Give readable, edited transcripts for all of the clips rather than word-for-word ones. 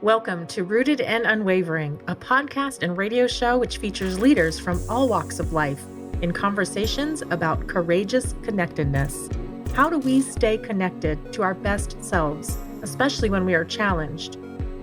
Welcome to Rooted and Unwavering, a podcast and radio show which features leaders from all walks of life in conversations about courageous connectedness. How do we stay connected to our best selves, especially when we are challenged?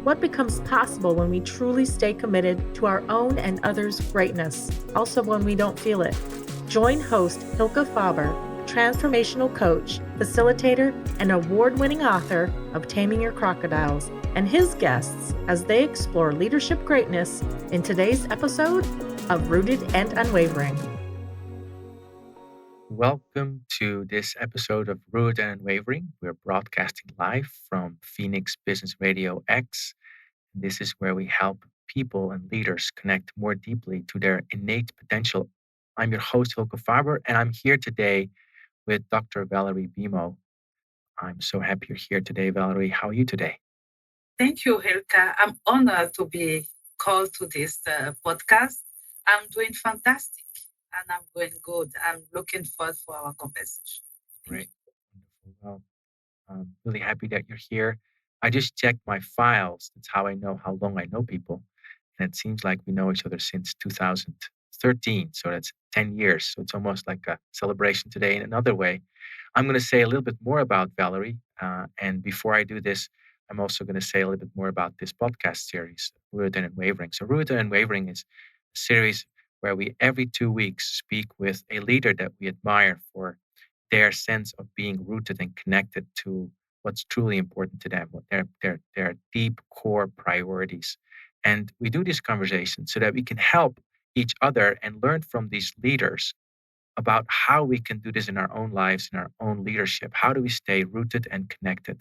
What becomes possible when we truly stay committed to our own and others' greatness, also when we don't feel it? Join host Hilke Faber, transformational coach, facilitator, and award-winning author of Taming Your Crocodiles, and his guests as they explore leadership greatness in today's episode of Rooted and Unwavering. Welcome to this episode of Rooted and Unwavering. We're broadcasting live from Phoenix Business Radio X. This is where we help people and leaders connect more deeply to their innate potential. I'm your host, Hilke Faber, and I'm here today with Dr. Valerie Bemo. I'm so happy you're here today, Valerie. How are you today? Thank you, Hilka. I'm honored to be called to this podcast. I'm doing fantastic and I'm going good. I'm looking forward for our conversation. Great. Wonderful. Well, I'm really happy that you're here. I just checked my files. That's how I know how long I know people. And it seems like we know each other since 2013. So that's 10 years. So it's almost like a celebration today in another way. I'm going to say a little bit more about Valerie. And before I do this, I'm also going to say a little bit more about this podcast series, Rooted and Wavering. So Rooted and Wavering is a series where we every 2 weeks speak with a leader that we admire for their sense of being rooted and connected to what's truly important to them, what their deep core priorities. And we do this conversation so that we can help each other and learn from these leaders about how we can do this in our own lives, in our own leadership. How do we stay rooted and connected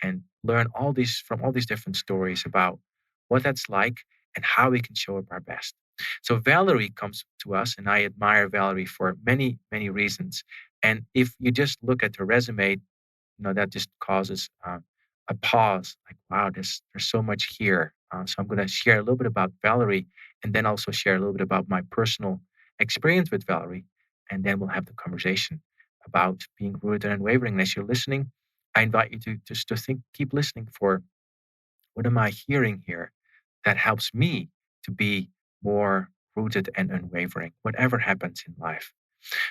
and learn all these from all these different stories about what that's like and how we can show up our best. So Valerie comes to us, and I admire Valerie for many, many reasons. And if you just look at her resume, that just causes a pause. Like, wow, there's so much here. So I'm going to share a little bit about Valerie, and then also share a little bit about my personal experience with Valerie, and then we'll have the conversation about being rooted and wavering. And as you're listening, I invite you to just to think, keep listening for what am I hearing here that helps me to be more rooted and unwavering, whatever happens in life.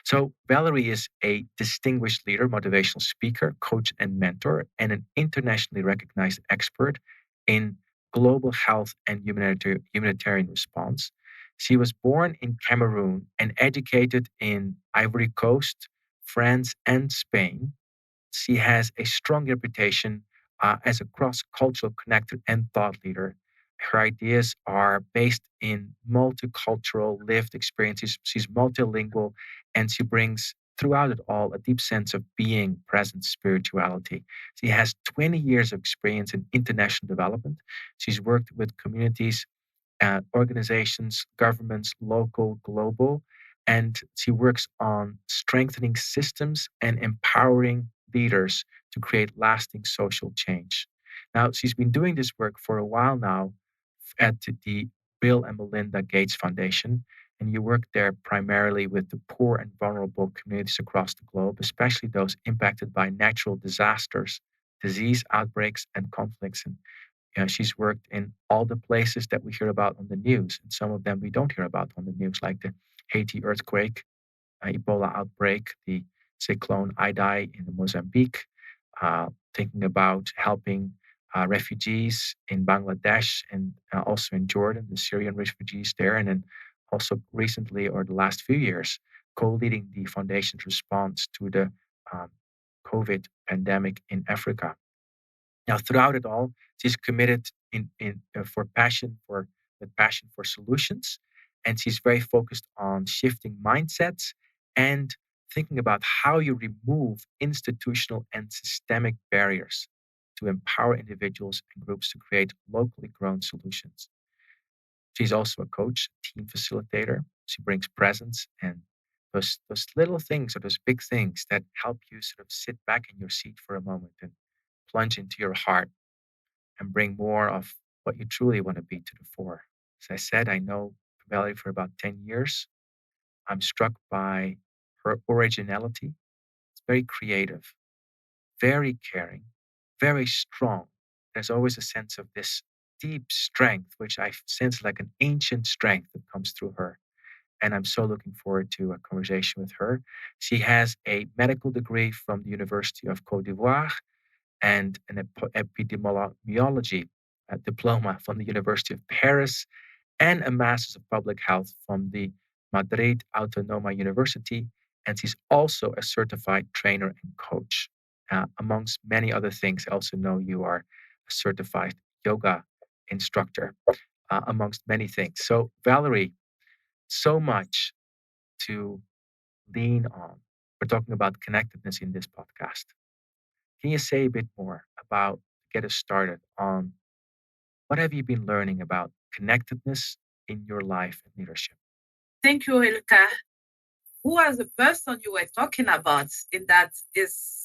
So, Valerie is a distinguished leader, motivational speaker, coach, and mentor, and an internationally recognized expert in global health and humanitarian response. She was born in Cameroon and educated in Ivory Coast, France, and Spain. She has a strong reputation as a cross cultural connector and thought leader. Her ideas are based in multicultural lived experiences. She's multilingual and she brings throughout it all a deep sense of being, presence, spirituality. She has 20 years of experience in international development. She's worked with communities, organizations, governments, local, global, and she works on strengthening systems and empowering leaders to create lasting social change. Now, she's been doing this work for a while now at the Bill and Melinda Gates Foundation, and you work there primarily with the poor and vulnerable communities across the globe, especially those impacted by natural disasters, disease outbreaks, and conflicts. And she's worked in all the places that we hear about on the news, and some of them we don't hear about on the news, like the Haiti earthquake, Ebola outbreak, the cyclone Idai in Mozambique, thinking about helping refugees in Bangladesh and also in Jordan, the Syrian refugees there, and then also recently or the last few years, co-leading the foundation's response to the um, COVID pandemic in Africa. Now, throughout it all, she's committed for passion for with passion for solutions, and she's very focused on shifting mindsets and thinking about how you remove institutional and systemic barriers to empower individuals and groups to create locally grown solutions. She's also a coach, team facilitator. She brings presence and those little things or those big things that help you sort of sit back in your seat for a moment and plunge into your heart and bring more of what you truly want to be to the fore. As I said, I know Valerie for about 10 years. I'm struck by her originality. It's very creative, very caring, very strong. There's always a sense of this deep strength, which I sense like an ancient strength that comes through her. And I'm so looking forward to a conversation with her. She has a medical degree from the University of Cote d'Ivoire and an epidemiology diploma from the University of Paris and a Master's of Public Health from the Madrid Autonoma University. And she's also a certified trainer and coach, amongst many other things. I also know you are a certified yoga instructor, amongst many things. So, Valerie, so much to lean on. We're talking about connectedness in this podcast. Can you say a bit more about, get us started on what have you been learning about connectedness in your life and leadership? Thank you, Ilka. Who was the person you were talking about in that is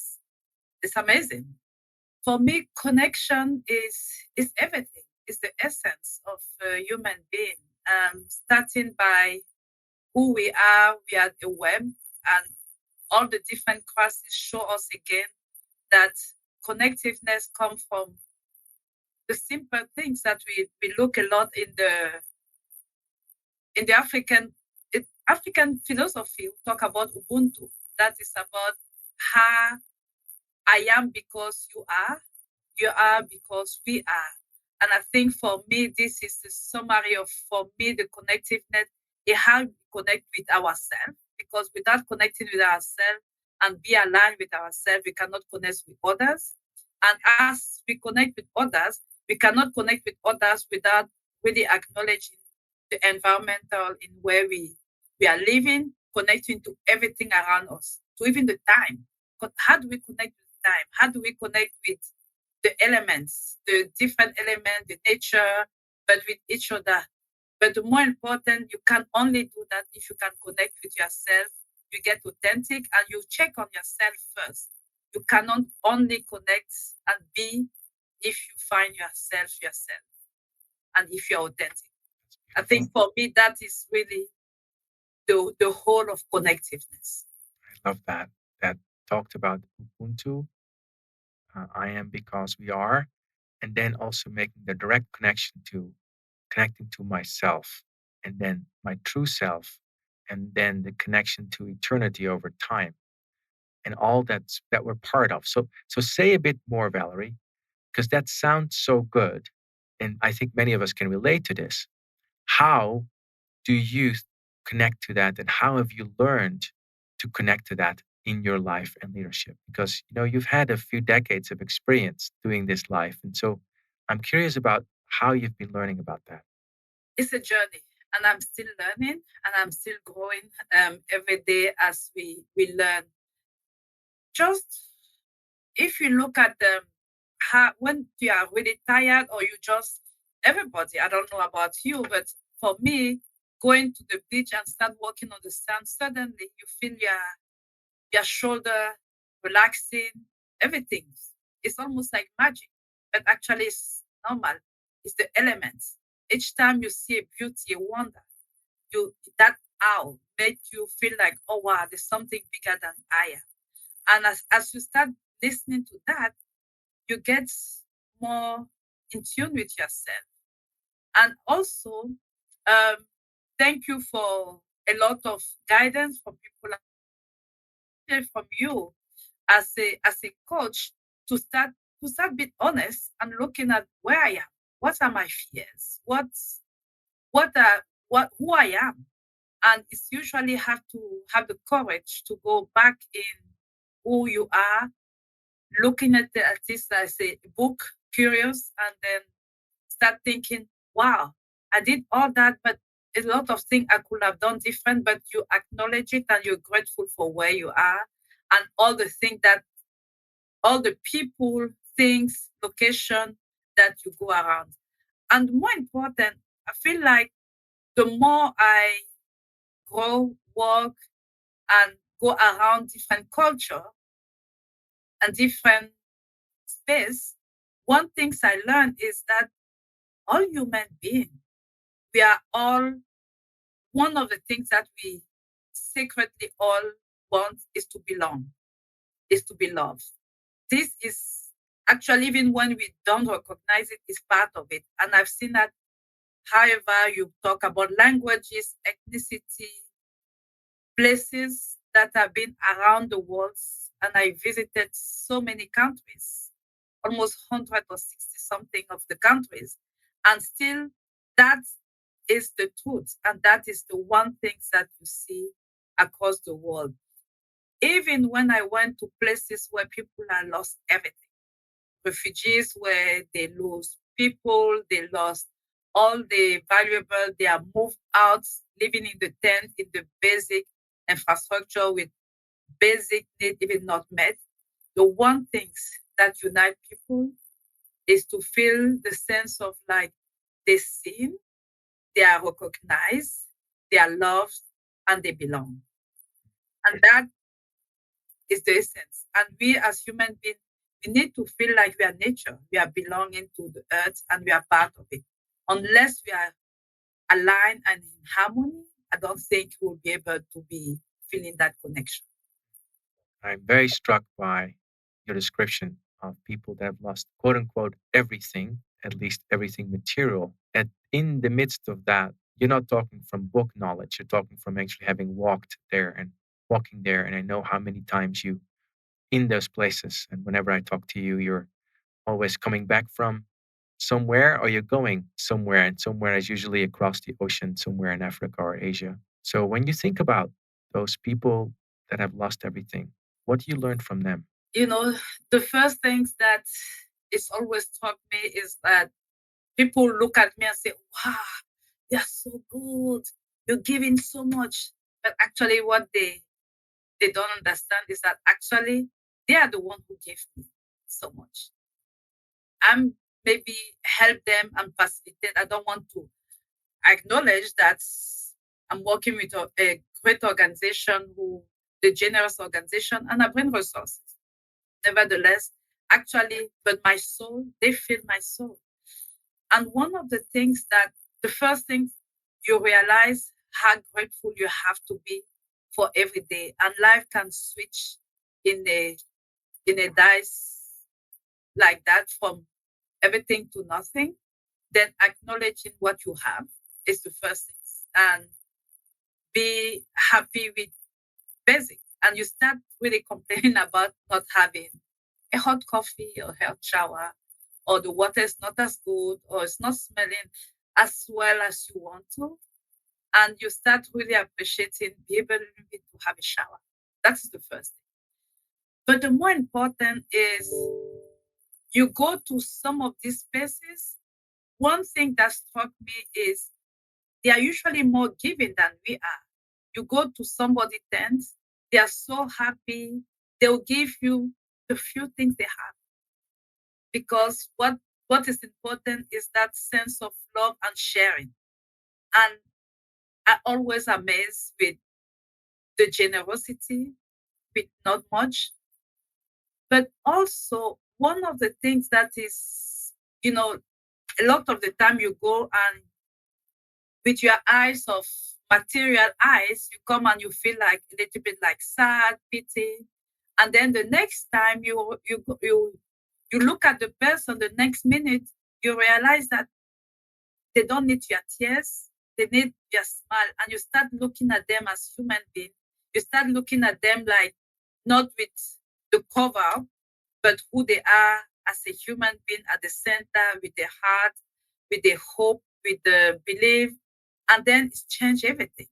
amazing. For me, connection is everything. It's the essence of a human being. Starting by who we are the web, and all the different classes show us again that connectiveness comes from the simple things that we look a lot in the African philosophy. We talk about Ubuntu. That is about how I am because you are because we are. And I think for me, this is the summary of, for me, the connectiveness. It how we connect with ourselves, because without connecting with ourselves and be aligned with ourselves, we cannot connect with others. And as we connect with others, we cannot connect with others without really acknowledging the environmental in where we are living, connecting to everything around us, to even the time. How do we connect with time? How do we connect with the elements, the different elements, the nature, but with each other? But the more important, you can only do that if you can connect with yourself, you get authentic, and you check on yourself first. You cannot only connect and be if you find yourself, and if you're authentic. I think for me, that is really the whole of connectiveness. I love that. That talked about Ubuntu, I am because we are, and then also making the direct connection to connecting to myself, and then my true self, and then the connection to eternity over time, and all that we're part of. So say a bit more, Valerie, because that sounds so good, and I think many of us can relate to this. How do you connect to that, and how have you learned to connect to that in your life and leadership? Because you've had a few decades of experience doing this life, and so I'm curious about how you've been learning about that. It's a journey, and I'm still learning, and I'm still growing every day as we learn. Just if you look at how when you are really tired, or you just, everybody, I don't know about you, but for me, going to the beach and start walking on the sand, suddenly you feel your shoulder relaxing, everything. It's almost like magic, but actually it's normal. It's the elements. Each time you see a beauty, a wonder, that owl make you feel like, oh wow, there's something bigger than I am. And as you start listening to that, you get more in tune with yourself. And also, um, thank you for a lot of guidance from people, from you as a coach, to start being honest and looking at where I am. What are my fears? What who I am? And it's usually have to have the courage to go back in who you are, looking at the artist as a book, curious, and then start thinking, wow, I did all that, but a lot of things I could have done different, but you acknowledge it and you're grateful for where you are, and all the things that, all the people, things, location that you go around. And more important, I feel like the more I grow, work, and go around different culture and different space, one things I learned is that all human beings, we are all, one of the things that we secretly all want is to belong, is to be loved. This is Actually, even when we don't recognize it, it's part of it. And I've seen that, however, you talk about languages, ethnicity, places that have been around the world, and I visited so many countries, almost 160 something of the countries, and still that is the truth, and that is the one thing that you see across the world. Even when I went to places where people are lost everything, refugees where they lose people, they lost all the valuable, they are moved out, living in the tent, in the basic infrastructure with basic need even not met. The one things that unite people is to feel the sense of like they're seen, they are recognized, they are loved, and they belong. And that is the essence. And we as human beings, we need to feel like we are nature, we are belonging to the earth, and we are part of it. Unless we are aligned and in harmony, I don't think we'll be able to be feeling that connection. I'm very struck by your description of people that have lost, quote unquote, everything, at least everything material. And in the midst of that, you're not talking from book knowledge, you're talking from actually having walked there and walking there. And I know how many times you in those places. And whenever I talk to you, you're always coming back from somewhere or you're going somewhere. And somewhere is usually across the ocean, somewhere in Africa or Asia. So when you think about those people that have lost everything, what do you learn from them? You know, the first things that it's always struck me is that people look at me and say, wow, you're so good. You're giving so much. But actually what they don't understand is that actually they are the one who gave me so much. I'm maybe help them and facilitate. I don't want to acknowledge that I'm working with a great organization who the generous organization and I bring resources. Nevertheless, actually, but my soul, they feel my soul. And one of the things that the first thing you realize how grateful you have to be for every day. And life can switch in a dice like that from everything to nothing. Then acknowledging what you have is the first thing. And be happy with basics. And you start really complaining about not having a hot coffee or hot shower, or the water is not as good, or it's not smelling as well as you want to. And you start really appreciating being able to have a shower. That's the first thing. But the more important is you go to some of these spaces. One thing that struck me is they are usually more giving than we are. You go to somebody tent, they are so happy. They'll give you the few things they have because what is important is that sense of love and sharing. And I always amazed with the generosity with not much, but also one of the things that is, a lot of the time you go and with your eyes of material eyes, you come and you feel like a little bit like sad, pity. And then the next time you look at the person, the next minute, you realize that they don't need your tears, they need your smile. And you start looking at them as human beings. You start looking at them like not with the cover, but who they are as a human being at the center with their heart, with the hope, with the belief. And then it's changed everything.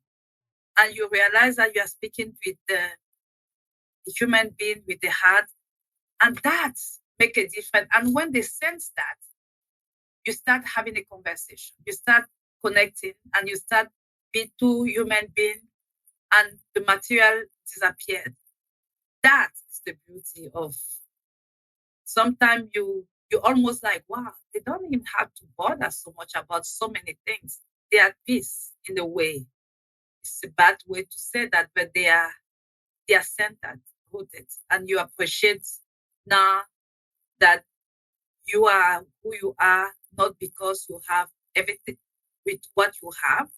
And you realize that you are speaking with the human being with the heart. And that make a difference. And when they sense that, you start having a conversation, you start connecting, and you start being two human beings, and the material disappeared. That is the beauty of sometimes you almost like, wow, they don't even have to bother so much about so many things. They are at peace in a way. It's a bad way to say that, but they are centered, rooted, and you appreciate now that you are who you are, not because you have everything with what you have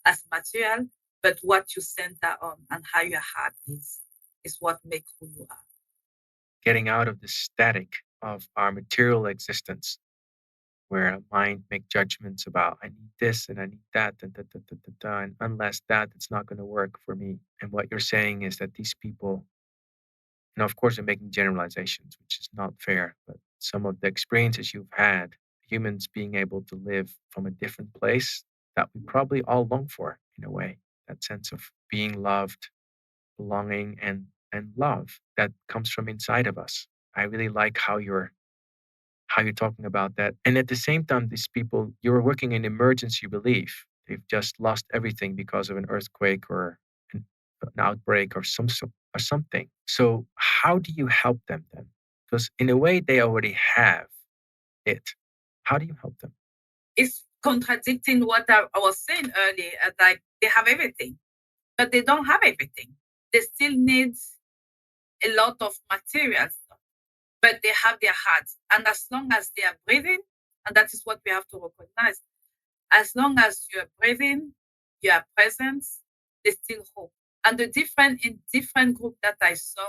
as material, but what you center on and how your heart is what makes who you are. Getting out of the static of our material existence, where a mind make judgments about I need this and I need that and and unless that, it's not going to work for me. And what you're saying is that these people, of course, they're making generalizations, which is not fair, but some of the experiences you've had, humans being able to live from a different place that we probably all long for in a way, that sense of being loved, belonging, and love that comes from inside of us. I really like how you're talking about that. And at the same time, these people, you're working in emergency relief. They've just lost everything because of an earthquake or an outbreak or or something. So how do you help them then? Because in a way, they already have it. How do you help them? It's contradicting what I was saying earlier. Like they have everything, but they don't have everything. They still need a lot of materials, but they have their hearts. And as long as they are breathing, and that is what we have to recognize, as long as you are breathing, you are present, there's still hope. And the different in different group that I saw,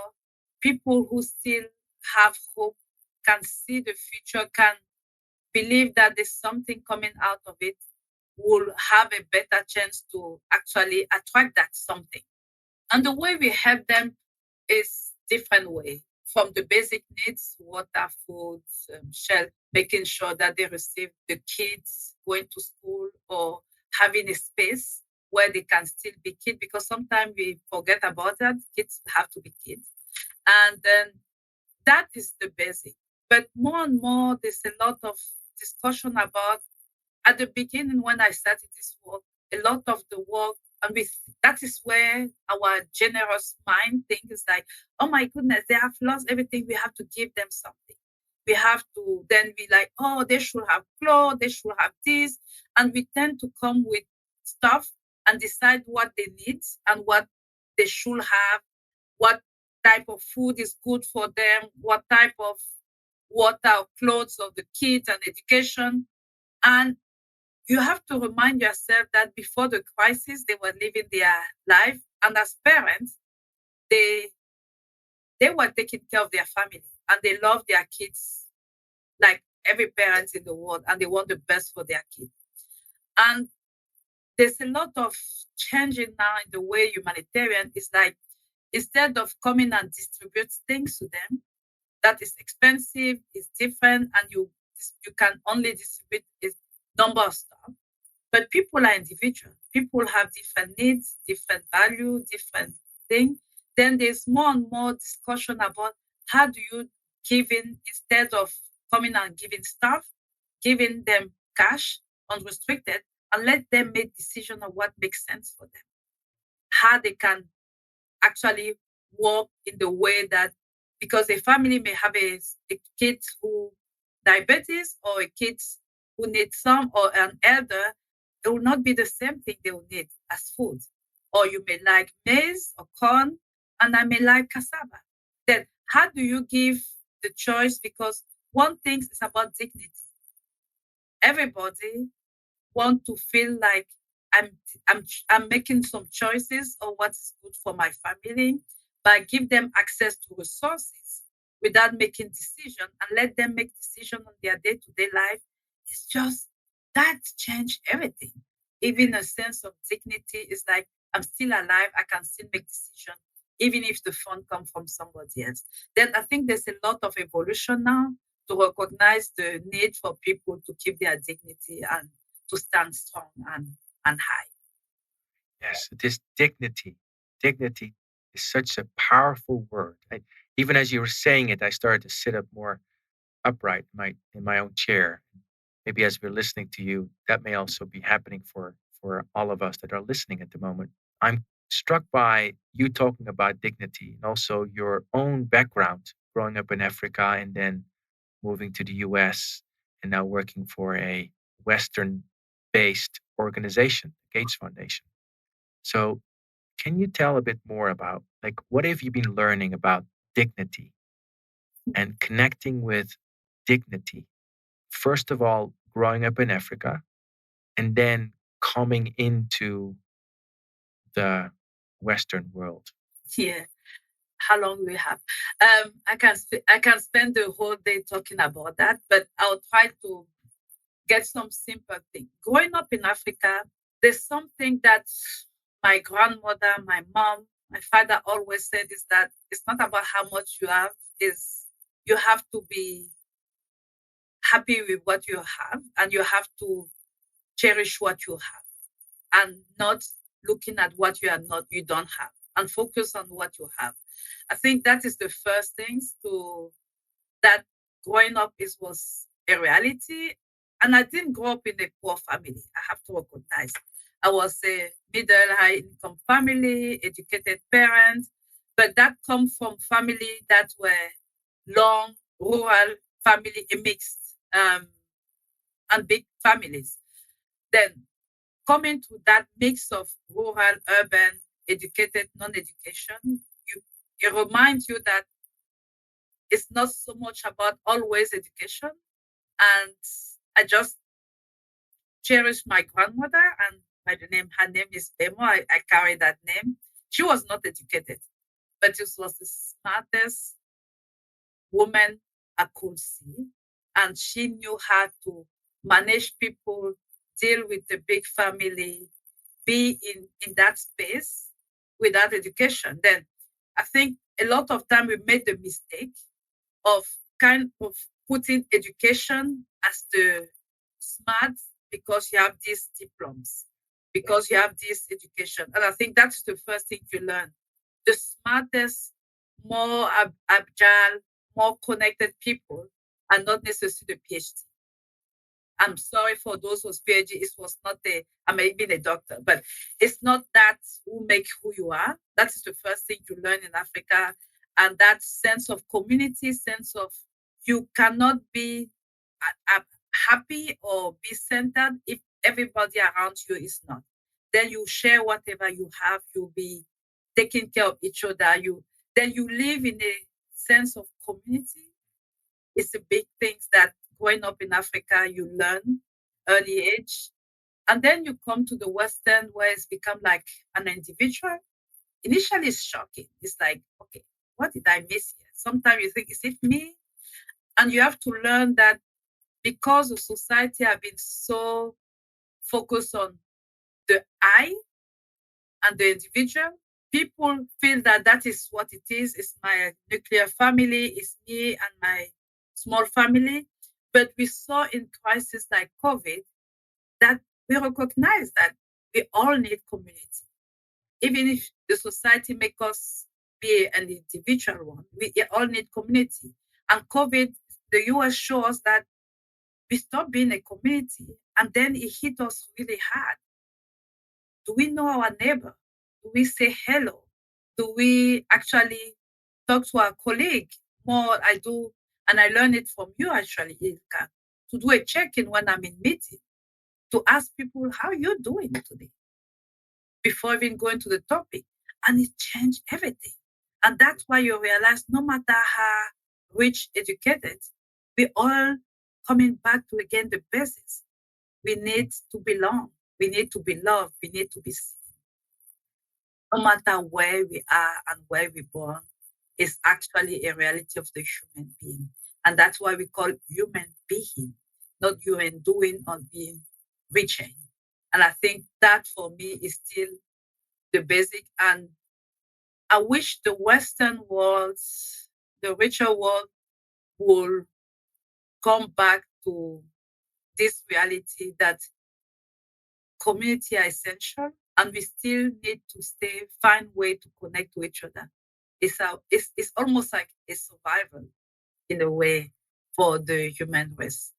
people who still have hope, can see the future, can believe that there's something coming out of it, will have a better chance to actually attract that something. And the way we help them is different way, from the basic needs, water, food, shelter, making sure that they receive, the kids going to school or having a space where they can still be kids, because sometimes we forget about that. Kids have to be kids. And then that is the basic. But more and more, there's a lot of discussion about, at the beginning when I started this work, a lot of the work, and with that is where our generous mind thinks like, oh my goodness, they have lost everything. We have to give them something. We have to then be like, oh, they should have clothes, they should have this. And we tend to come with stuff and decide what they need and what they should have, what type of food is good for them, what type of water or clothes of the kids and education. And you have to remind yourself that before the crisis, they were living their life. And as parents, they they were taking care of their family and they love their kids like every parent in the world, and they want the best for their kids. And there's a lot of changing now in the way humanitarian is like, instead of coming and distribute things to them, that is expensive, is different, and you can only distribute a number of stuff. But people are individual. People have different needs, different value, different thing. Then there's more and more discussion about how do you give in, instead of coming and giving stuff, giving them cash unrestricted, and let them make decision of what makes sense for them. How they can actually work in the way that, because a family may have a kid who diabetes or a kid who needs some, or an elder, it will not be the same thing they will need as food. Or you may like maize or corn, and I may like cassava. Then how do you give the choice? Because one thing is about dignity. Everybody want to feel like I'm I'm making some choices of what is good for my family, but give them access to resources without making decision, and let them make decision on their day-to-day life. It's just that change everything. Even a sense of dignity is like, I'm still alive, I can still make decision, even if the fund come from somebody else. Then I think there's a lot of evolution now to recognize the need for people to keep their dignity and to stand strong and high. Yes, this dignity. Dignity is such a powerful word. Even as you were saying it, I started to sit up more upright in my own chair. Maybe as we're listening to you, that may also be happening for all of us that are listening at the moment. I'm struck by you talking about dignity and also your own background, growing up in Africa and then moving to the US and now working for a Western based organization, Gates Foundation. So can you tell a bit more about like what have you been learning about dignity and connecting with dignity? First of all, growing up in Africa and then coming into the Western world. Yeah. how long we have. I can spend the whole day talking about that, but I'll try to get some simple thing. Growing up in Africa, there's something that my grandmother, my mom, my father always said is that it's not about how much you have, is you have to be happy with what you have and you have to cherish what you have and not looking at what you don't have and focus on what you have. I think that is the first things to that growing up is was a reality. And I didn't grow up in a poor family. I have to recognize. I was a middle high income family, educated parents, but that come from family that were long, rural family, a mixed and big families. Then coming to that mix of rural, urban, educated, non-education, you it reminds you that it's not so much about always education. And I just cherish my grandmother and by the name, her name is Bemo. I carry that name. She was not educated, but she was the smartest woman I could see. And she knew how to manage people, deal with the big family, be in that space without education. Then I think a lot of time we made the mistake of kind of putting education as the smart because you have these diplomas, because you have this education. And I think that's the first thing you learn. The smartest, more agile, more connected people are not necessarily the PhD. I'm sorry for those who's PhD. It was not a, I may be a doctor, but it's not that who make who you are. That is the first thing you learn in Africa. And that sense of community, sense of you cannot be happy or be centered if everybody around you is not. Then you share whatever you have, you'll be taking care of each other. Then you live in a sense of community. It's a big thing that growing up in Africa, you learn early age. And then you come to the Western where it's become like an individual. Initially, it's shocking. It's like, okay, what did I miss here? Sometimes you think, is it me? And you have to learn that because the society have been so focused on the I and the individual, people feel that that is what it is. It's my nuclear family, it's me and my small family. But we saw in crisis like COVID that we recognize that we all need community. Even if the society make us be an individual one, we all need community. And COVID, the US shows us that we stopped being a community and then it hit us really hard. Do we know our neighbor? Do we say hello? Do we actually talk to our colleague? More I do, and I learned it from you actually, Ilka, to do a check-in when I'm in meeting, to ask people how you're doing today before even going to the topic. And it changed everything. And that's why you realize no matter how rich, educated, we all coming back to again the basics. We need to belong. We need to be loved. We need to be seen. No matter where we are and where we're born, is actually a reality of the human being. And that's why we call human being, not human doing or being reaching. And I think that for me is still the basic. And I wish the Western world, the richer world, will come back to this reality that community are essential and we still need to find way to connect to each other. It's almost like a survival in a way for the human race.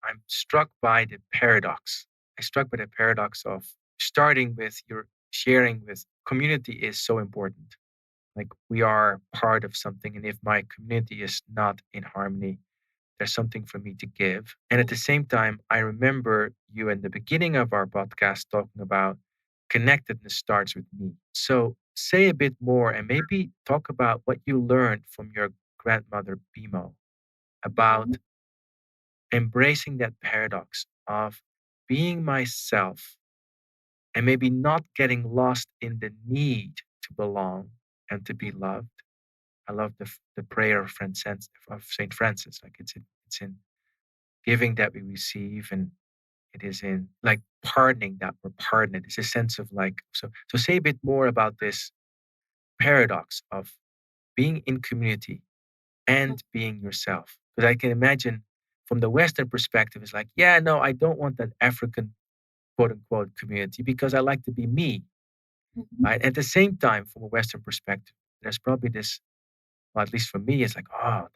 I'm struck by the paradox. I struck by the paradox of starting with your sharing with community is so important. Like we are part of something, and if my community is not in harmony, there's something for me to give. And at the same time, I remember you in the beginning of our podcast talking about connectedness starts with me. So say a bit more and maybe talk about what you learned from your grandmother Bimo about embracing that paradox of being myself and maybe not getting lost in the need to belong and to be loved, I love the prayer of Saint Francis. Like it's in giving that we receive, and it is in like pardoning that we're pardoned. It's a sense of like so. Say a bit more about this paradox of being in community and being yourself. Because I can imagine from the Western perspective, it's like, yeah, no, I don't want that African quote unquote community because I like to be me. Mhm. Right. At the same time, from a Western perspective, there's probably this, well, at least for me, it's like, oh,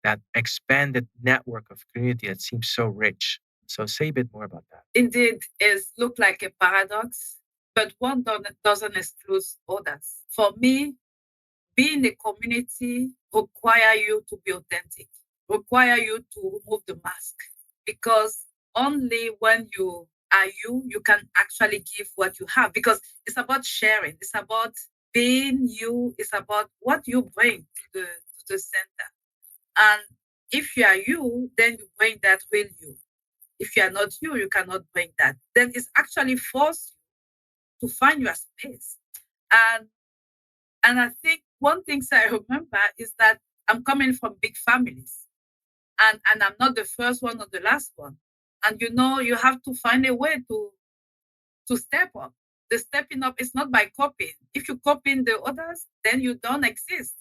that expanded network of community that seems so rich. So say a bit more about that. Indeed, it look like a paradox, but one doesn't exclude others. For me, being a community require you to be authentic, require you to remove the mask, because only when you are you, you can actually give what you have. Because it's about sharing, it's about being you, it's about what you bring to the center. And if you are you, then you bring that real you. If you are not you, you cannot bring that. Then it's actually force you to find your space. And and I think one thing I remember is that I'm coming from big families, and I'm not the first one or the last one. And you have to find a way to step up. The stepping up is not by copying. If you copy the others, then you don't exist.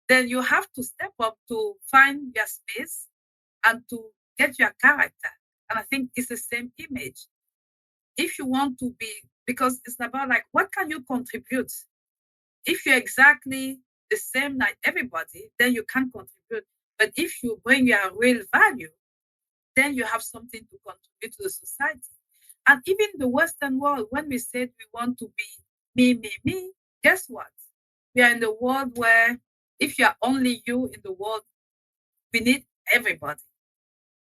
Then you have to step up to find your space and to get your character. And I think it's the same image. If you want to be, because it's about like, what can you contribute? If you're exactly the same like everybody, then you can't contribute. But if you bring your real value, then you have something to contribute to the society. And even the Western world, when we said we want to be me, guess what? We are in the world where if you are only you in the world, we need everybody.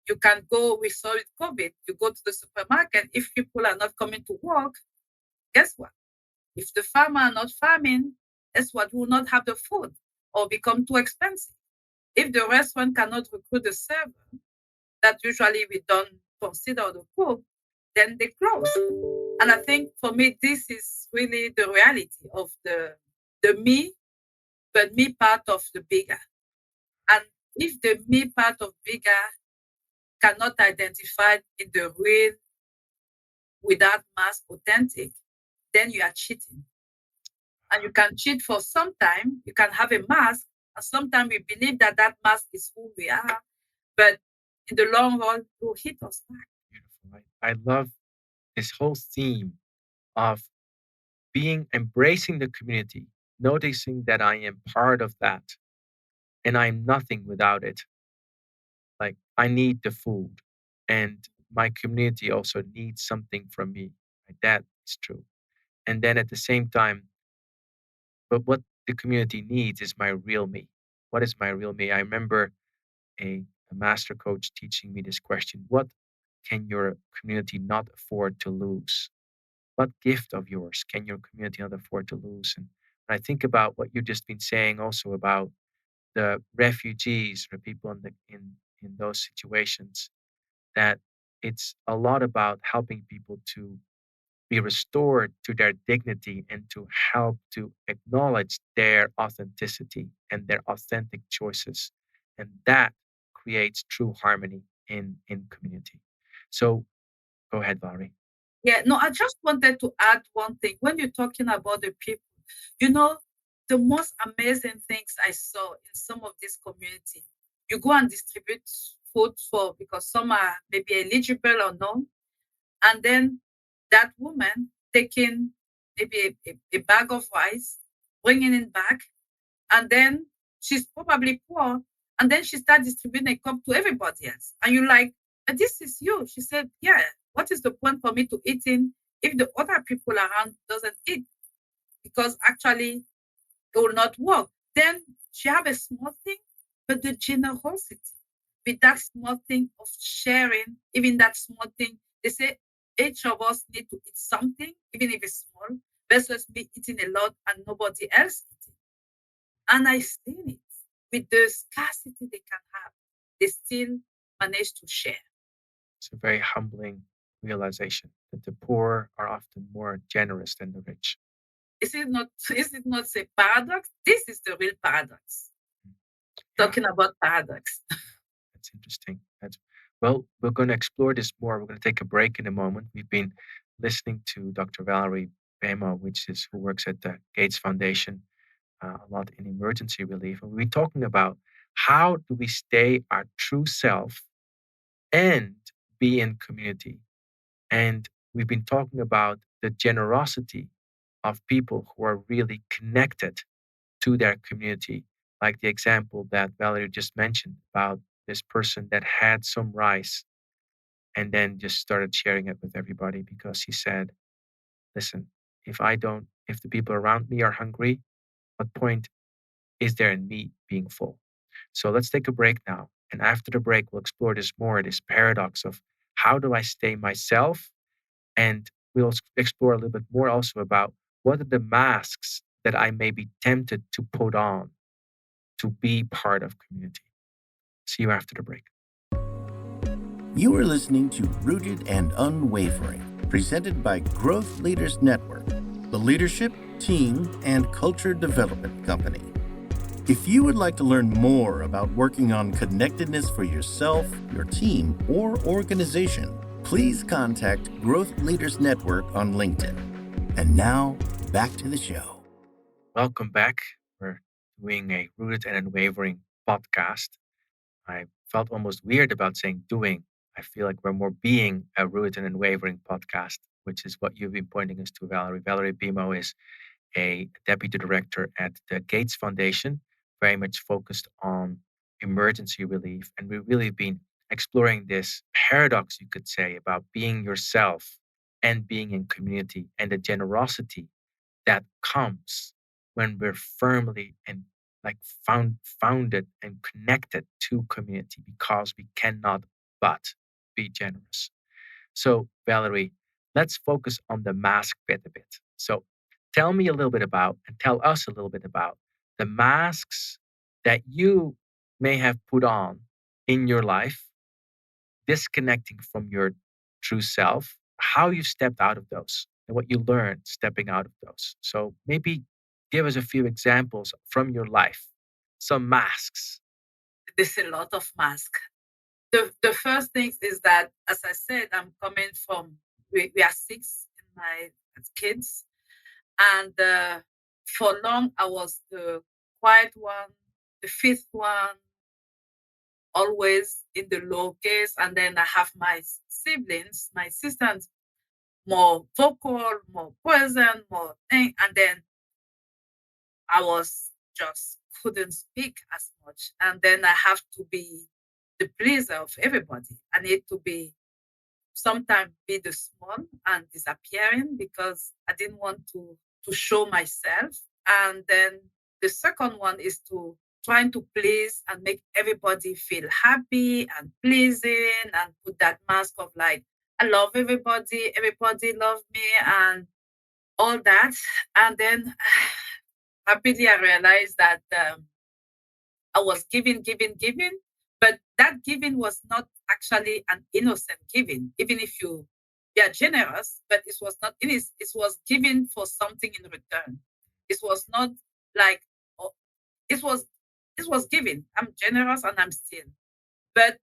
You can go, we saw it COVID, you go to the supermarket, if people are not coming to work, guess what? If the farmer are not farming, guess what? We will not have the food or become too expensive. If the restaurant cannot recruit the server, that usually we don't consider the cook, then they close. And I think for me, this is really the reality of the me, but me part of the bigger. And if the me part of bigger cannot identify in the real without mask authentic, then you are cheating. And you can cheat for some time. You can have a mask, and sometimes we believe that that mask is who we are, but in the long run, it will hit us back. Beautiful. I love this whole theme of embracing the community, noticing that I am part of that and I'm nothing without it. Like I need the food and my community also needs something from me. Like, that is true. And then at the same time, but what the community needs is my real me. What is my real me? I remember a master coach teaching me this question: what can your community not afford to lose? What gift of yours can your community not afford to lose? And when I think about what you've just been saying also about the refugees or people in those situations, that it's a lot about helping people to be restored to their dignity and to help to acknowledge their authenticity and their authentic choices. And that creates true harmony in community. So go ahead, Valerie. Yeah, no, I just wanted to add one thing. When you're talking about the people, you know, the most amazing things I saw in some of this community, you go and distribute food for because some are maybe eligible or not, and then that woman taking maybe a bag of rice, bringing it back, and then she's probably poor, and then she starts distributing a cup to everybody else. And you're like, this is you. She said, yeah, what is the point for me to eating if the other people around doesn't eat? Because actually it will not work. Then she have a small thing, but the generosity with that small thing of sharing, even that small thing, they say each of us need to eat something, even if it's small, versus me eating a lot and nobody else eating. And I seen it with the scarcity they can have, they still manage to share. It's a very humbling realization that the poor are often more generous than the rich. Is it not? Is it not a paradox? This is the real paradox. talking about paradox. That's interesting. Well, we're going to explore this more. We're going to take a break in a moment. We've been listening to Dr. Valerie Bemo, who works at the Gates Foundation a lot in emergency relief. And we've been talking about how do we stay our true self and be in community. And we've been talking about the generosity of people who are really connected to their community, like the example that Valerie just mentioned about this person that had some rice and then just started sharing it with everybody because he said, listen, if the people around me are hungry, what point is there in me being full? So let's take a break now. And after the break, we'll explore this paradox of how do I stay myself? And we'll explore a little bit more also about what are the masks that I may be tempted to put on to be part of community. See you after the break. You are listening to Rooted and Unwavering, presented by Growth Leaders Network, the leadership, team, and culture development company. If you would like to learn more about working on connectedness for yourself, your team, or organization, please contact Growth Leaders Network on LinkedIn. And now, back to the show. Welcome back. We're doing a Rooted and Unwavering podcast. I felt almost weird about saying doing. I feel like we're more being a Rooted and Unwavering podcast, which is what you've been pointing us to, Valerie. Valerie Bemo is a deputy director at the Gates Foundation, very much focused on emergency relief. And we've really been exploring this paradox, you could say, about being yourself and being in community and the generosity that comes when we're firmly and like founded and connected to community because we cannot but be generous. So, Valerie, let's focus on the mask bit a bit. So, tell me a little bit about and tell us a little bit about the masks that you may have put on in your life, disconnecting from your true self, how you stepped out of those and what you learned stepping out of those. So, maybe give us a few examples from your life, some masks. There's a lot of masks. The first thing is that, as I said, I'm coming from, we are six in my as kids. And for long, I was the quiet one, the fifth one, always in the low case. And then I have my siblings, my sisters, more vocal, more present, more thing. And then I was just couldn't speak as much. And then I have to be the pleaser of everybody. I need to be sometimes be the small and disappearing because I didn't want to show myself. And then the second one is to trying to please and make everybody feel happy and pleasing and put that mask of like, I love everybody love me and all that. And then rapidly I realized that I was giving, but that giving was not actually an innocent giving. Even if you are generous, but it was not. It was giving for something in return. It was not like oh, it was. It was giving. I'm generous and I'm still, but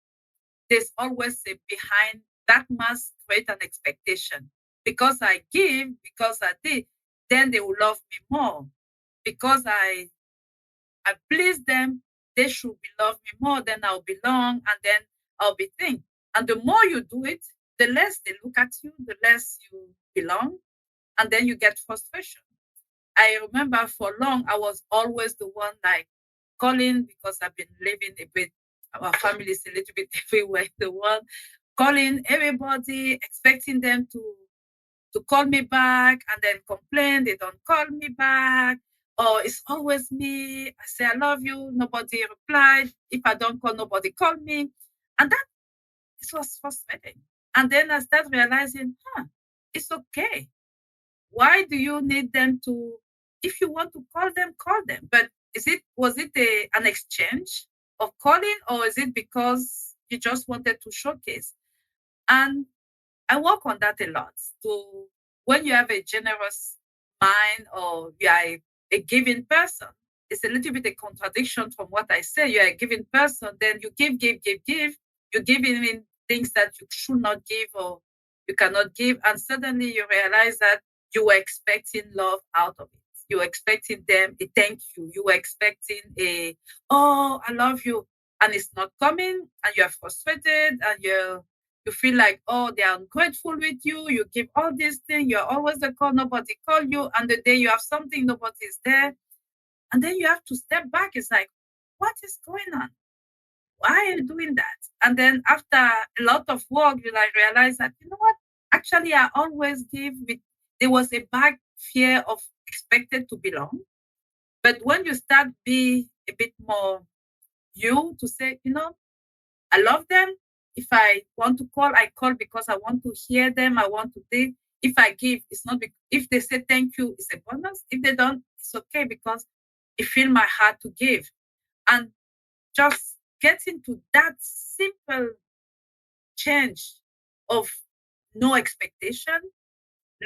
there's always a behind that must create an expectation. Because I give, because I did, then they will love me more. Because I please them, they should be love me more, then I'll belong, and then I'll be think. And the more you do it, the less they look at you, the less you belong, and then you get frustration. I remember for long, I was always the one like calling because I've been living a bit, our family is a little bit everywhere in the world, calling everybody, expecting them to call me back and then complain they don't call me back. Or it's always me. I say I love you. Nobody replied. If I don't call, nobody call me. And that it was frustrating. And then I started realizing, it's okay. Why do you need them to? If you want to call them, call them. But was it an exchange of calling, or is it because you just wanted to showcase? And I work on that a lot. To when you have a generous mind or you are a giving person, it's a little bit a contradiction from what I say. You're a giving person, then you give, give, give, give. You give even things that you should not give or you cannot give. And suddenly you realize that you were expecting love out of it. You were expecting them a thank you. You were expecting a, oh, I love you. And it's not coming, and you're frustrated, and you feel like, oh, they are ungrateful with you. You give all these things. You're always the call, nobody call you. And the day you have something, nobody is there. And then you have to step back. It's like, what is going on? Why are you doing that? And then after a lot of work, you like realize that, you know what? Actually, I always give with, there was a bad fear of expected to belong. But when you start be a bit more you to say, you know, I love them. If I want to call, I call because I want to hear them. I want to think. If I give, it's not if they say thank you, it's a bonus. If they don't, it's okay because it fills my heart to give. And just get into that simple change of no expectation,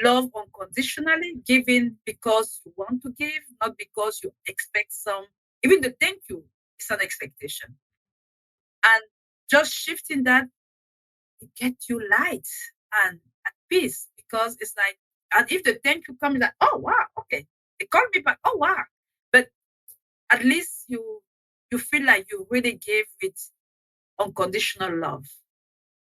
love unconditionally, giving because you want to give, not because you expect some. Even the thank you is an expectation. And just shifting that, it gets you light and at peace because it's like, and if the thank you comes, like, oh wow, okay, they called me back, oh wow, but at least you feel like you really gave with unconditional love.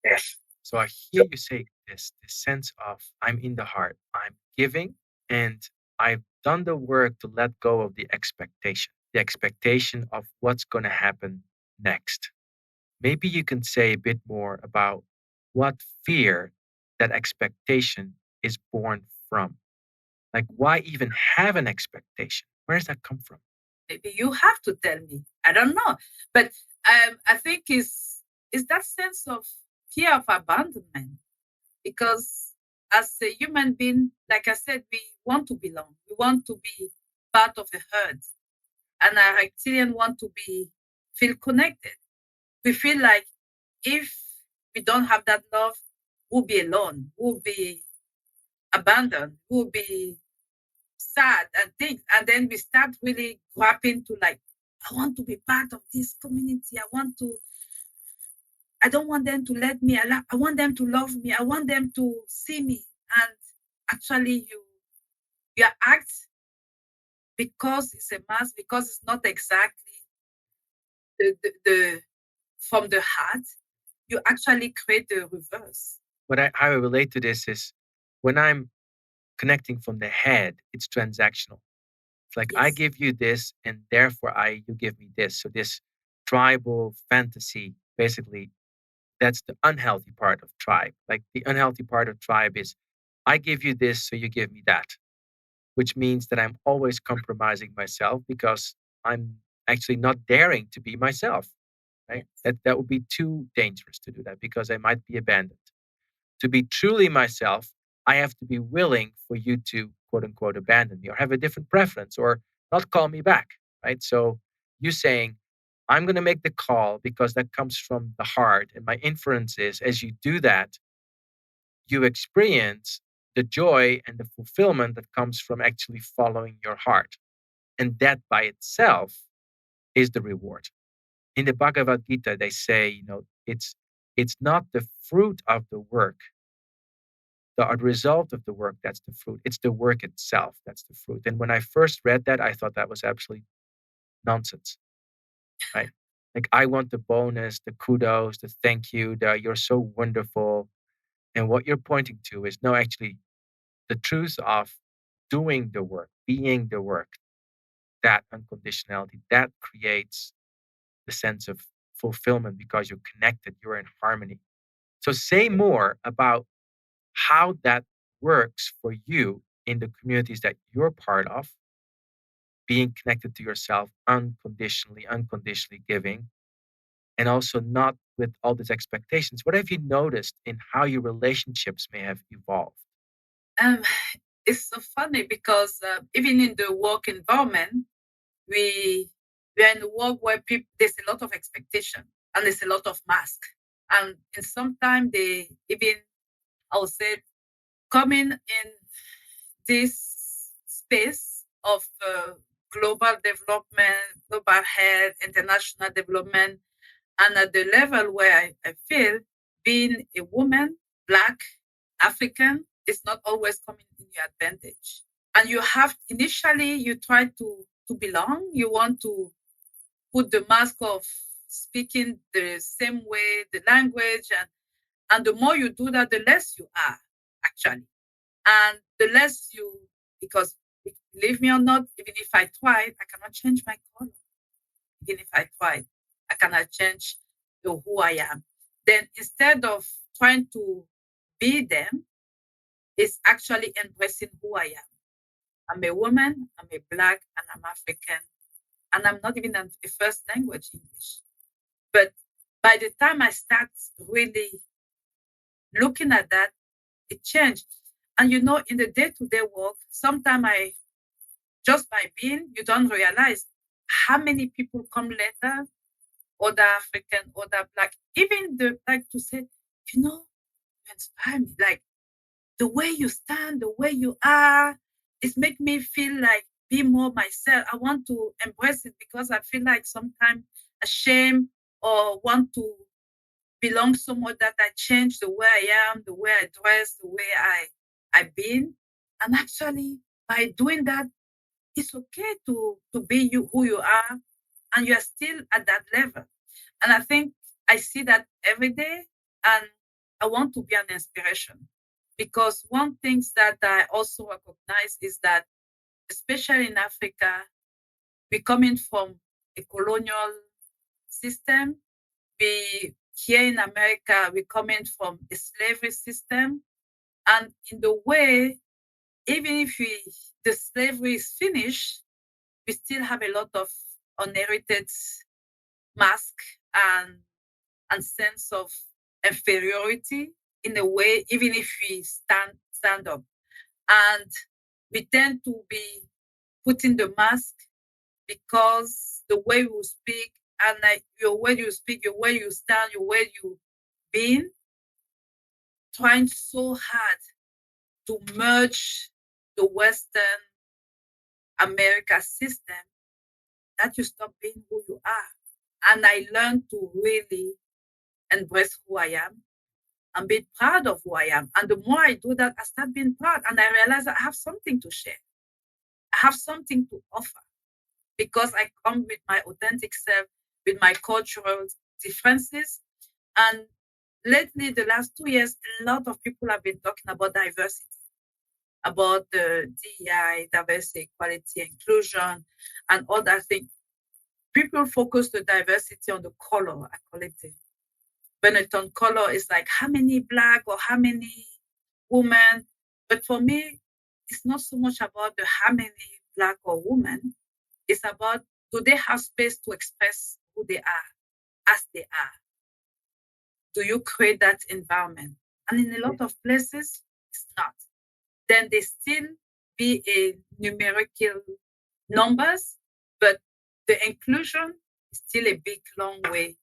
Yes. So I hear you say this sense of I'm in the heart, I'm giving, and I've done the work to let go of the expectation of what's going to happen next. Maybe you can say a bit more about what fear that expectation is born from. Like, why even have an expectation? Where does that come from? Maybe you have to tell me. I don't know, but I think is that sense of fear of abandonment because as a human being, like I said, we want to belong. We want to be part of a herd, and our reptilian want to feel connected. We feel like if we don't have that love, we'll be alone, we'll be abandoned, we'll be sad and things. And then we start really grappling to like, I want to be part of this community. I don't want them to let me. I want them to love me. I want them to see me. And actually you act because it's a mask, because it's not exactly the from the heart, you actually create the reverse. How I relate to this is when I'm connecting from the head, it's transactional. It's like I Yes. give you this, and therefore you give me this. So this tribal fantasy, basically, that's the unhealthy part of tribe. Like the unhealthy part of tribe is I give you this, so you give me that, which means that I'm always compromising myself because I'm actually not daring to be myself. Right? Yes. That would be too dangerous to do that because I might be abandoned. To be truly myself, I have to be willing for you to quote unquote abandon me or have a different preference or not call me back. Right. So you saying, I'm going to make the call because that comes from the heart. And my inference is as you do that, you experience the joy and the fulfillment that comes from actually following your heart. And that by itself is the reward. In the Bhagavad Gita, they say, it's not the fruit of the work, the result of the work that's the fruit. It's the work itself that's the fruit. And when I first read that, I thought that was absolutely nonsense, right? Like I want the bonus, the kudos, the thank you, the you're so wonderful. And what you're pointing to is no, actually, the truth of doing the work, being the work, that unconditionality, that creates the sense of fulfillment because you're connected, you're in harmony. So say more about how that works for you in the communities that you're part of, being connected to yourself unconditionally giving, and also not with all these expectations. What have you noticed in how your relationships may have evolved? Um, it's so funny because even in the work environment, we are in a work where there's a lot of expectation and there's a lot of mask. And sometimes they even, I would say, coming in this space of global development, global health, international development. And at the level where I feel being a woman, Black, African, is not always coming in your advantage. And you have, initially, you try to belong. You want to put the mask of speaking the same way, the language. And the more you do that, the less you are, actually. And the less you, because believe me or not, even if I tried, I cannot change my color. Even if I tried, I cannot change who I am. Then instead of trying to be them, it's actually embracing who I am. I'm a woman, I'm a Black, and I'm African. And I'm not even a first language English. But by the time I start really looking at that, it changed. And in the day-to-day work, sometimes just by being, you don't realize how many people come later, other African, other Black, even the like to say, you inspire me. Like the way you stand, the way you are, it make me feel like be more myself. I want to embrace it because I feel like sometimes ashamed or want to belong somewhere that I change the way I am, the way I dress, the way I've been. And actually, by doing that, it's okay to be you who you are, and you're still at that level. And I think I see that every day, and I want to be an inspiration. Because one thing that I also recognize is that, especially in Africa, we coming from a colonial system. We here in America, we coming from a slavery system. And in the way, even if the slavery is finished, we still have a lot of inherited mask and sense of inferiority in a way, even if we stand up. And we tend to be putting the mask because the way we speak and like your way you speak, your way you stand, your way you been, trying so hard to merge the Western America system that you stop being who you are. And I learned to really embrace who I am and be proud of who I am. And the more I do that, I start being proud and I realize I have something to share. I have something to offer because I come with my authentic self, with my cultural differences. And lately, the last 2 years, a lot of people have been talking about diversity, about the DEI, diversity, equality, inclusion, and all that thing. People focus the diversity on the color, I call it. When it's on color, it's like how many Black or how many women. But for me, it's not so much about the how many Black or women. It's about, do they have space to express who they are as they are? Do you create that environment? And in a lot of places, it's not. Then they still be a numerical numbers, but the inclusion is still a big, long way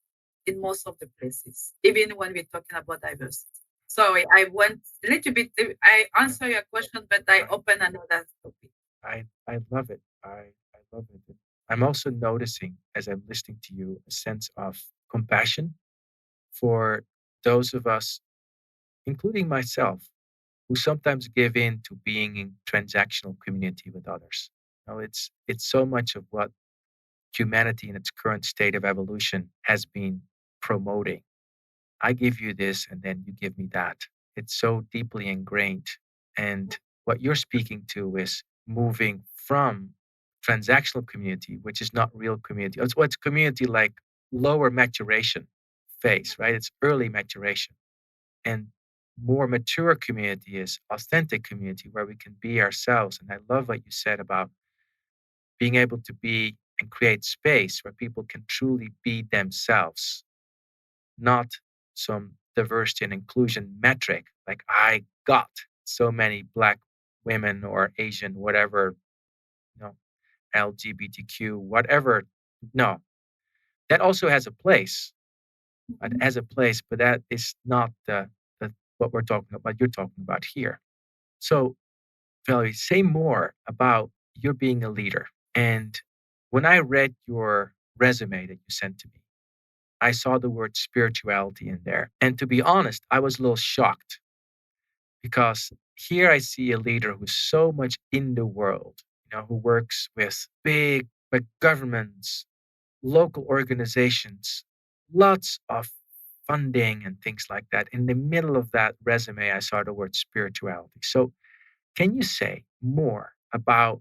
in most of the places, even when we're talking about diversity. Sorry, I went a little bit, I answer your question, but I open another topic. I love it. I love it. I'm also noticing as I'm listening to you a sense of compassion for those of us, including myself, who sometimes give in to being in transactional community with others. It's so much of what humanity in its current state of evolution has been promoting. I give you this and then you give me that. It's so deeply ingrained. And what you're speaking to is moving from transactional community, which is not real community. It's what's community like lower maturation phase, right? It's early maturation. And more mature community is authentic community where we can be ourselves. And I love what you said about being able to be and create space where people can truly be themselves, not some diversity and inclusion metric like I got so many Black women or Asian, whatever, you know, LGBTQ, whatever. No, that also has a place. It has a place, but that is not the what we're talking about. You're talking about here. So, Valerie, say more about your being a leader. And when I read your resume that you sent to me, I saw the word spirituality in there. And to be honest, I was a little shocked because here I see a leader who's so much in the world, who works with big governments, local organizations, lots of funding and things like that. In the middle of that resume, I saw the word spirituality. So, can you say more about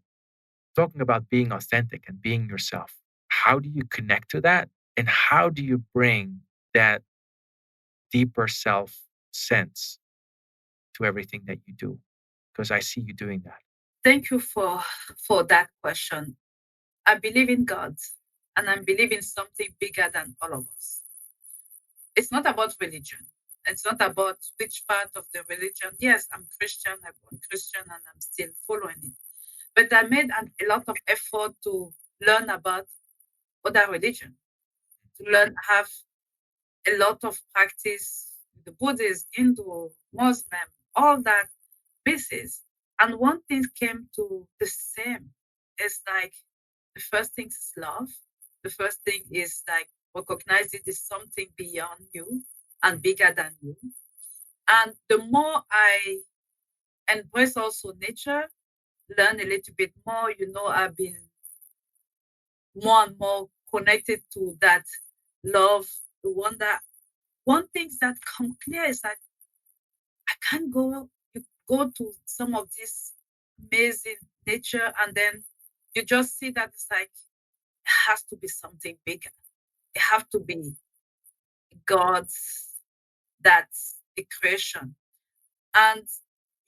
talking about being authentic and being yourself? How do you connect to that? And how do you bring that deeper self sense to everything that you do? Because I see you doing that. Thank you for that question. I believe in God, and I believe in something bigger than all of us. It's not about religion. It's not about which part of the religion. Yes, I'm Christian, I'm born Christian, and I'm still following it. But I made a lot of effort to learn about other religion, to learn, have a lot of practice, the Buddhist, Hindu, Muslim, all that basis. And one thing came to the same. It's like the first thing is love. The first thing is like recognize it is something beyond you and bigger than you. And the more I embrace also nature, learn a little bit more, I've been more and more connected to that love, the wonder. One thing that come clear is that I can't you go to some of this amazing nature and then you just see that it's like it has to be something bigger. It have to be God's that's a creation. And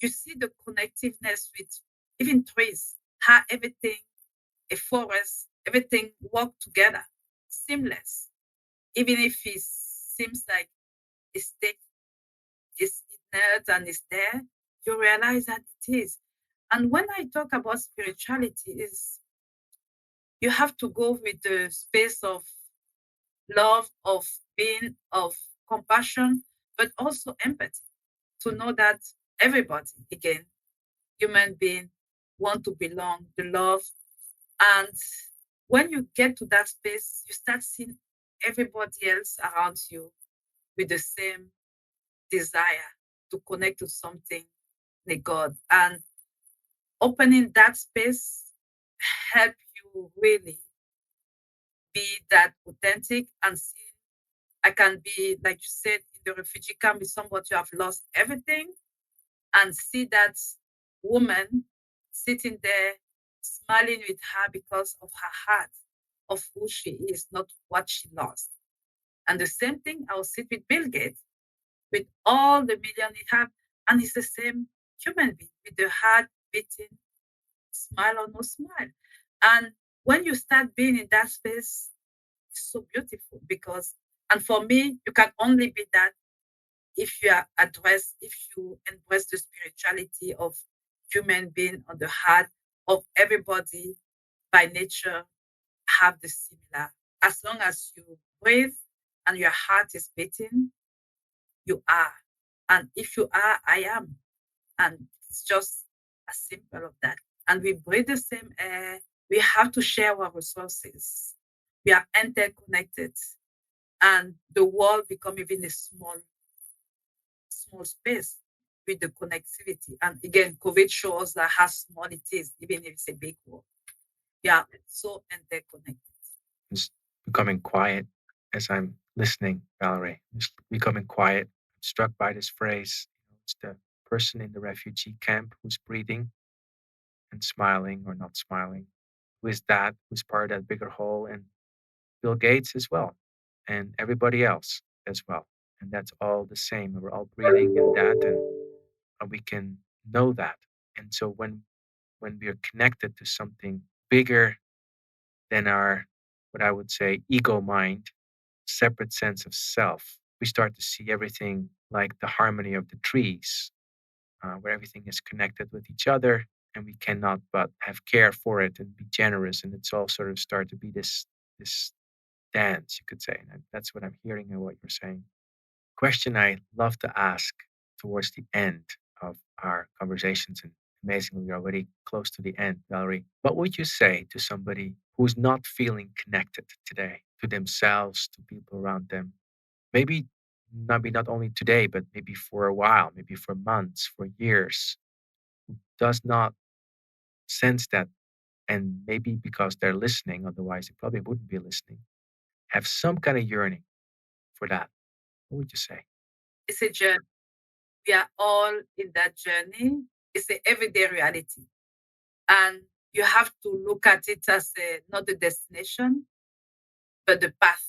you see the connectiveness with even trees, how everything, a forest, everything work together, seamless. Even if it seems like it's it's inert and it's there, you realize that it is. And when I talk about spirituality, is you have to go with the space of love, of being, of compassion, but also empathy to know that everybody, again, human being, want to belong, to love. And when you get to that space, you start seeing everybody else around you with the same desire to connect to something, the God. And opening that space help you really be that authentic and see I can be, like you said, in the refugee camp with somebody who have lost everything and see that woman sitting there smiling with her because of her heart, of who she is, not what she lost. And the same thing, I'll sit with Bill Gates, with all the million he have, and he's the same human being with the heart beating, smile or no smile. And when you start being in that space, it's so beautiful because, and for me, you can only be that if you are addressed, if you embrace the spirituality of human being on the heart of everybody by nature have the similar. As long as you breathe and your heart is beating, you are. And if you are, I am. And it's just as simple of that. And we breathe the same air. We have to share our resources. We are interconnected. And the world become even a small space with the connectivity. And again, COVID shows that how small it is, even if it's a big world. Yeah, it's so interconnected. Just becoming quiet as I'm listening, Valerie. Just becoming quiet. I'm struck by this phrase. It's the person in the refugee camp who's breathing and smiling or not smiling. Who is that? Who's part of that bigger whole? And Bill Gates as well, and everybody else as well. And that's all the same. We're all breathing in that, and we can know that. And so when we are connected to something bigger than our, what I would say, ego mind, separate sense of self, we start to see everything like the harmony of the trees, where everything is connected with each other, and we cannot but have care for it and be generous, and it's all sort of start to be this dance, you could say. And that's what I'm hearing in what you're saying. Question I love to ask towards the end of our conversations and Amazing. We're already close to the end, Valerie. What would you say to somebody who's not feeling connected today to themselves, to people around them? Maybe not only today, but maybe for a while, maybe for months, for years, who does not sense that, and maybe because they're listening, otherwise they probably wouldn't be listening, have some kind of yearning for that. What would you say? It's a journey. We are all in that journey. It's an everyday reality. And you have to look at it as not the destination, but the path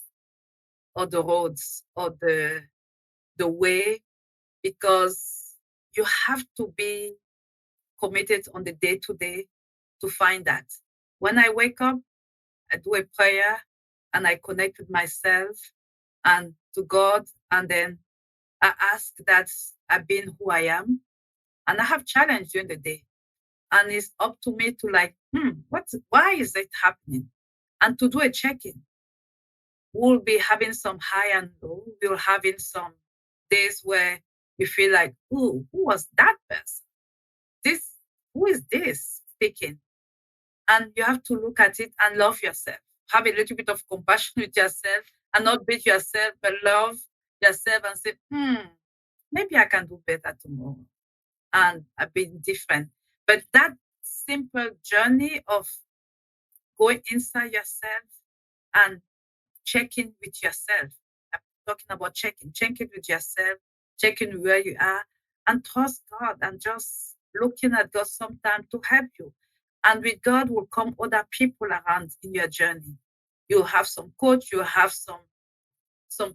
or the roads or the way, because you have to be committed on the day to day to find that. When I wake up, I do a prayer and I connect with myself and to God. And then I ask that I've been who I am. And I have challenge during the day. And it's up to me to like, why is it happening? And to do a check-in. We'll be having some high and low. We'll having some days where we feel like, ooh, who was that person? This, who is this speaking? And you have to look at it and love yourself. Have a little bit of compassion with yourself and not beat yourself, but love yourself and say, maybe I can do better tomorrow. And I've been different. But that simple journey of going inside yourself and checking with yourself. I'm talking about checking with yourself, checking where you are, and trust God and just looking at God sometimes to help you. And with God will come other people around in your journey. You'll have some coach, you'll have some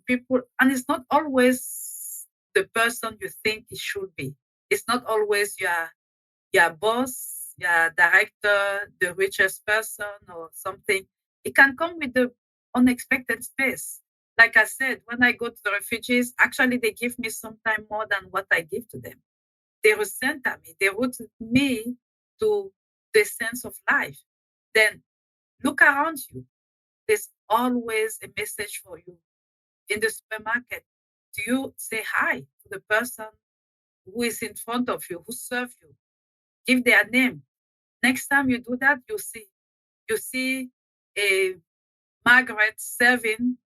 people, and it's not always the person you think it should be. It's not always your boss, your director, the richest person or something. It can come with the unexpected space. Like I said, when I go to the refugees, actually they give me sometimes more than what I give to them. They resent at me. They root me to the sense of life. Then look around you. There's always a message for you. In the supermarket, do you say hi to the person who is in front of you, who serves you? Give their name. Next time you do that, you see a Margaret serving.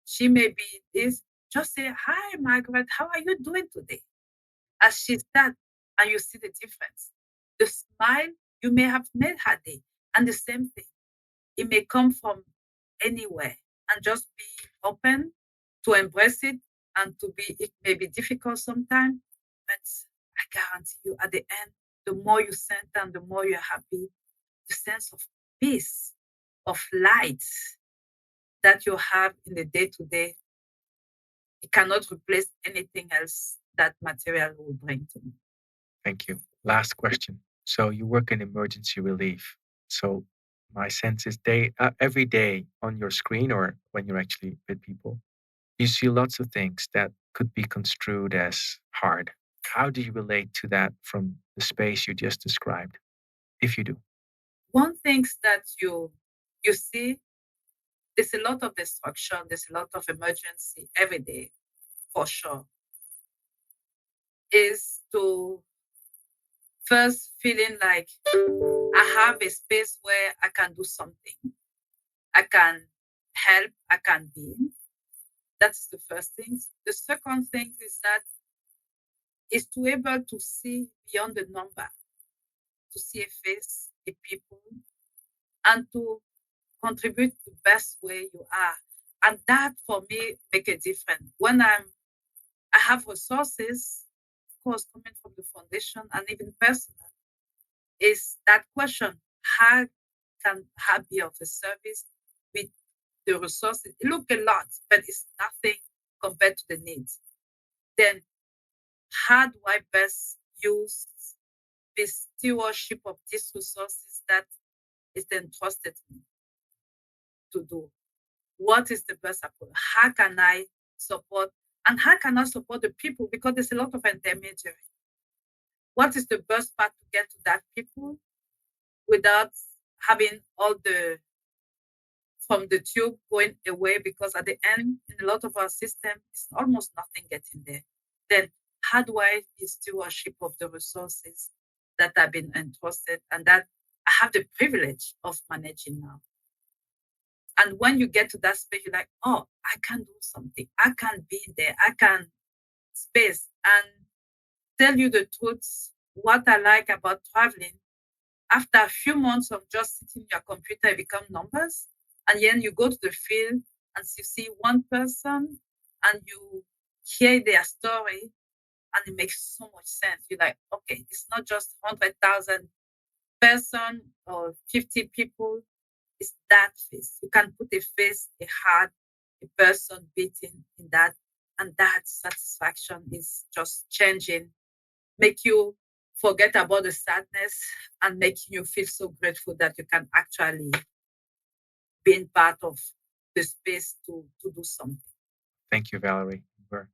She may be this. Just say, hi, Margaret, how are you doing today? As she starts, and you see the difference. The smile, you may have made her day. And the same thing, it may come from anywhere. And just be open to embrace it and to be, it may be difficult sometimes, but I guarantee you at the end, the more you send and the more you're happy, the sense of peace, of light that you have in the day to day, it cannot replace anything else that material will bring to me. Thank you. Last question. So you work in emergency relief. So my sense is every day on your screen or when you're actually with people, you see lots of things that could be construed as hard. How do you relate to that from the space you just described, if you do? One thing that you see, there's a lot of destruction, there's a lot of emergency every day, for sure, is to first feeling like I have a space where I can do something. I can help, I can be. That's the first thing. The second thing is to able to see beyond the number, to see a face, a people, and to contribute the best way you are. And that for me make a difference. When I have resources, of course, coming from the foundation and even personal, is that question, how can I be of a service with the resources? It look a lot, but it's nothing compared to the needs. Then how do I best use the stewardship of these resources that is entrusted me to do? What is the best approach? How can I support? And how can I support the people? Because there's a lot of intermediary. What is the best path to get to that people without having all the from the tube going away? Because at the end, in a lot of our system, it's almost nothing getting there. Then how do I be stewardship of the resources that I've been entrusted and that I have the privilege of managing now. And when you get to that space, you're like, oh, I can do something. I can be there. I can space. And tell you the truth, what I like about traveling, after a few months of just sitting in your computer, it become numbers. And then you go to the field and you see one person and you hear their story and it makes so much sense. You're like, okay, it's not just 100,000 person or 50 people. It's that face. You can put a face, a heart, a person beating in that. And that satisfaction is just changing, make you forget about the sadness and making you feel so grateful that you can actually be part of the space to do something. Thank you, Valerie. We're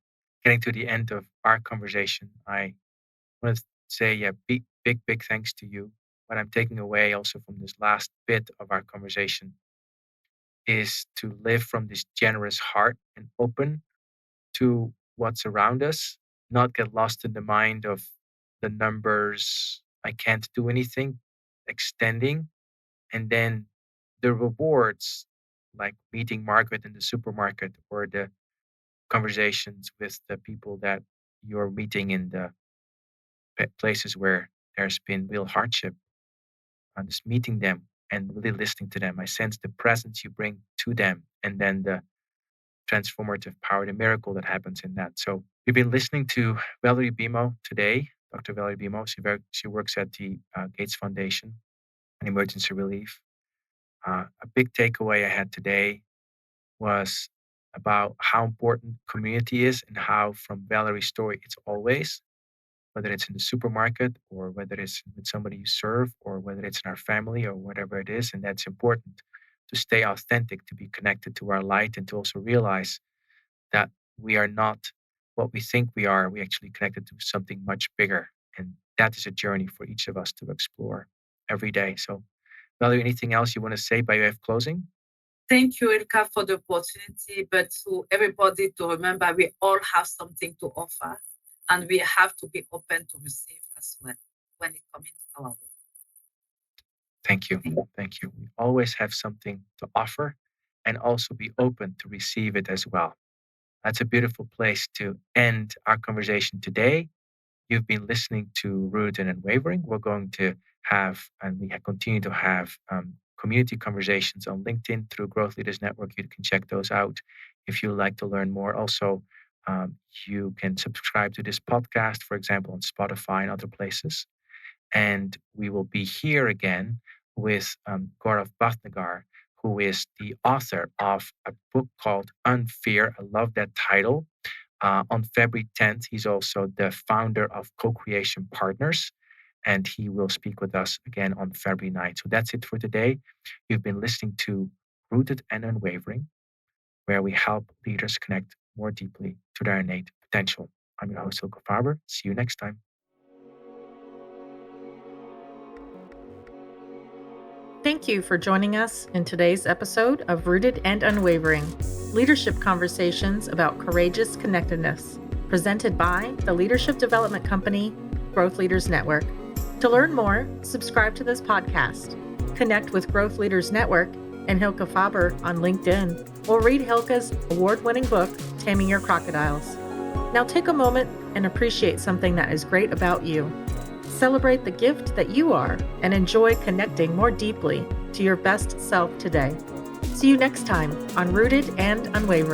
getting to the end of our conversation. I want to say a big thanks to you. What I'm taking away also from this last bit of our conversation is to live from this generous heart and open to what's around us, not get lost in the mind of the numbers, I can't do anything, extending, and then the rewards, like meeting Margaret in the supermarket or the conversations with the people that you're meeting in the places where there's been real hardship, and just meeting them and really listening to them. I sense the presence you bring to them and then the transformative power, the miracle that happens in that. So we've been listening to Valerie Bemo today, Dr. Valerie Bemo. She works at the Gates Foundation in emergency relief. A big takeaway I had today was about how important community is and how from Valerie's story, it's always, whether it's in the supermarket or whether it's with somebody you serve or whether it's in our family or whatever it is. And that's important to stay authentic, to be connected to our light and to also realize that we are not what we think we are. We actually connected to something much bigger. And that is a journey for each of us to explore every day. So, Valerie, anything else you want to say by way of closing? Thank you, Ilka, for the opportunity. But to everybody to remember, we all have something to offer. And we have to be open to receive as well when it comes our way. Thank you. Thank you. We always have something to offer and also be open to receive it as well. That's a beautiful place to end our conversation today. You've been listening to Rooted and Unwavering. We're going to have, and we continue to have, community conversations on LinkedIn through Growth Leaders Network. You can check those out if you'd like to learn more. Also, you can subscribe to this podcast, for example, on Spotify and other places. And we will be here again with Gaurav Bhatnagar, who is the author of a book called Unfear. I love that title. On February 10th, he's also the founder of Co-Creation Partners, and he will speak with us again on February 9th. So that's it for today. You've been listening to Rooted and Unwavering, where we help leaders connect more deeply to their innate potential. I'm your host, Ilka Faber. See you next time. Thank you for joining us in today's episode of Rooted and Unwavering, leadership conversations about courageous connectedness, presented by the leadership development company, Growth Leaders Network. To learn more, subscribe to this podcast, connect with Growth Leaders Network and Hilke Faber on LinkedIn, or read Hilke's award-winning book, Taming Your Crocodiles. Now take a moment and appreciate something that is great about you. Celebrate the gift that you are and enjoy connecting more deeply to your best self today. See you next time on Rooted and Unwavering.